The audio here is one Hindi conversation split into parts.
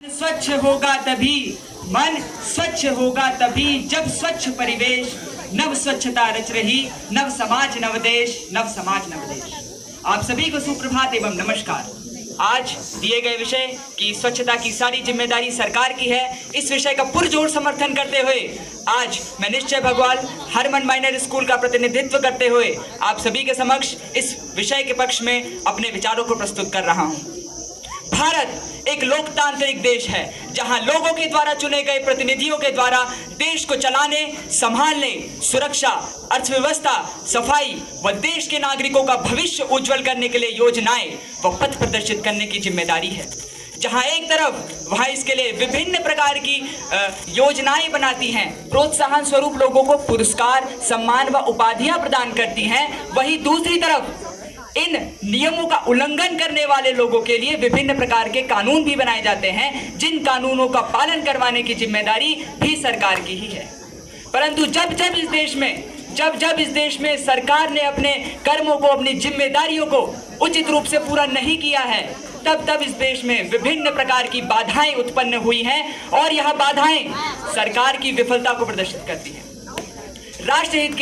स्वच्छ होगा तभी, मन स्वच्छ होगा तभी, जब स्वच्छ परिवेश, नव स्वच्छता रच रही, नव समाज नव देश, नव समाज नव देश। आप सभी को सुप्रभात एवं नमस्कार। आज दिए गए विषय कि स्वच्छता की सारी जिम्मेदारी सरकार की है, इस विषय का पुरजोर समर्थन करते हुए आज मैं निश्चय भगवाल हरमन माइनर स्कूल का प्रतिनिधित्व करते हुए आप सभी के समक्ष इस विषय के पक्ष में अपने विचारों को प्रस्तुत कर रहा हूँ। भारत एक लोकतांत्रिक देश है जहां लोगों के द्वारा चुने गए प्रतिनिधियों के द्वारा देश को चलाने, संभालने, सुरक्षा, अर्थव्यवस्था, सफाई व देश के नागरिकों का भविष्य उज्जवल करने के लिए योजनाएं व पथ प्रदर्शित करने की जिम्मेदारी है। जहां एक तरफ वहां इसके लिए विभिन्न प्रकार की योजनाएं बनाती हैं, प्रोत्साहन स्वरूप लोगों को पुरस्कार, सम्मान व उपाधियां प्रदान करती हैं, वहीं दूसरी तरफ इन नियमों का उल्लंघन करने वाले लोगों के लिए विभिन्न प्रकार के कानून भी बनाए जाते हैं, जिन कानूनों का पालन करवाने की जिम्मेदारी भी सरकार की ही है। परंतु जब जब इस देश में सरकार ने अपने कर्मों को, अपनी जिम्मेदारियों को उचित रूप से पूरा नहीं किया है, तब इस देश में विभिन्न प्रकार की बाधाएं उत्पन्न हुई हैं और यह बाधाएं सरकार की विफलता को प्रदर्शित करती हैं। राष्ट्रहित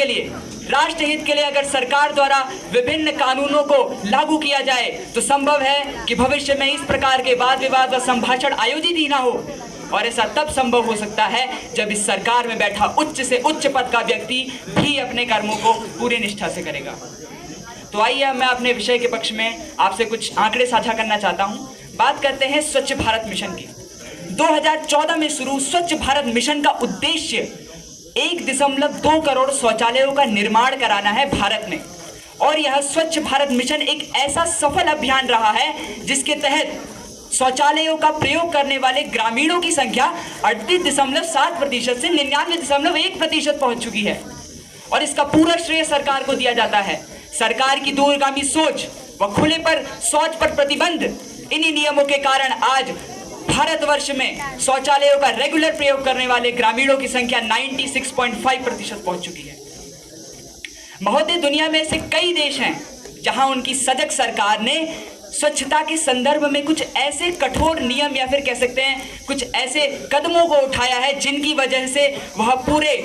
के लिए अगर सरकार द्वारा विभिन्न कानूनों को लागू किया जाए तो संभव है कि भविष्य में इस प्रकार के वाद विवाद व संभाषण आयोजित ही ना हो, और ऐसा तब संभव हो सकता है जब इस सरकार में बैठा उच्च से उच्च पद का व्यक्ति भी अपने कर्मों को पूरी निष्ठा से करेगा। तो आइए मैं अपने विषय के पक्ष में आपसे कुछ आंकड़े साझा करना चाहता हूँ। बात करते हैं स्वच्छ भारत मिशन की। 2014 में शुरू स्वच्छ भारत मिशन का उद्देश्य 1.2 करोड़ शौचालयों का निर्माण कराना है भारत में, और यह स्वच्छ भारत मिशन एक ऐसा सफल अभियान रहा है जिसके तहत शौचालयों का प्रयोग करने वाले ग्रामीणों की संख्या 38.7% से 99.1% पहुंच चुकी है, और इसका पूरा श्रेय सरकार को दिया जाता है। सरकार की दूरगामी सोच व खुले पर शौच पर प्रतिबंध, इन्हीं नियमों के कारण आज भारतवर्ष में शौचालयों का रेगुलर प्रयोग करने वाले ग्रामीणों की संख्या 96.5% पहुंच चुकी है। महोदय, दुनिया में ऐसे कई देश हैं जहां उनकी सजग सरकार ने स्वच्छता के संदर्भ में कुछ ऐसे कठोर नियम या फिर कह सकते हैं कुछ ऐसे कदमों को उठाया है जिनकी वजह से वह पूरे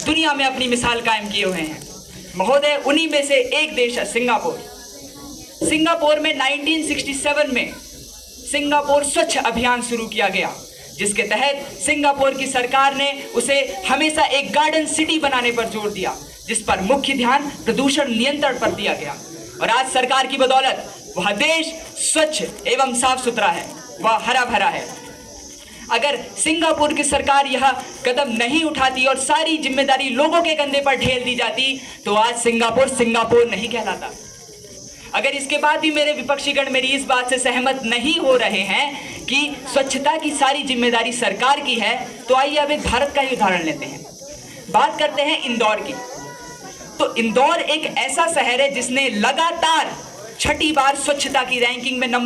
दुनिया में अपनी मिसाल कायम किए हुए हैं। महोदय, उन्हीं में से एक देश है सिंगापुर। सिंगापुर में 1967 में सिंगापुर स्वच्छ अभियान शुरू किया गया, जिसके तहत सिंगापुर की सरकार ने उसे हमेशा एक गार्डन सिटी बनाने पर जोर दिया, जिस पर मुख्य ध्यान प्रदूषण नियंत्रण पर दिया गया। और आज सरकार की बदौलत वह देश स्वच्छ एवं साफ सुथरा है, वह हरा भरा है। अगर सिंगापुर की सरकार यह कदम नहीं उठाती और सारी जिम्मेदारी लोगों के कंधे पर ढेल दी जाती तो आज सिंगापुर नहीं कहलाता। अगर इसके बाद भी मेरे विपक्षीगण मेरी इस बात से सहमत नहीं हो रहे हैं कि स्वच्छता की सारी जिम्मेदारी सरकार की है, तो आइए अब एक भारत का ही उदाहरण लेते हैं। बात करते हैं इंदौर की। तो इंदौर एक ऐसा शहर है जिसने लगातार 6ठी बार स्वच्छता की रैंकिंग में नंबर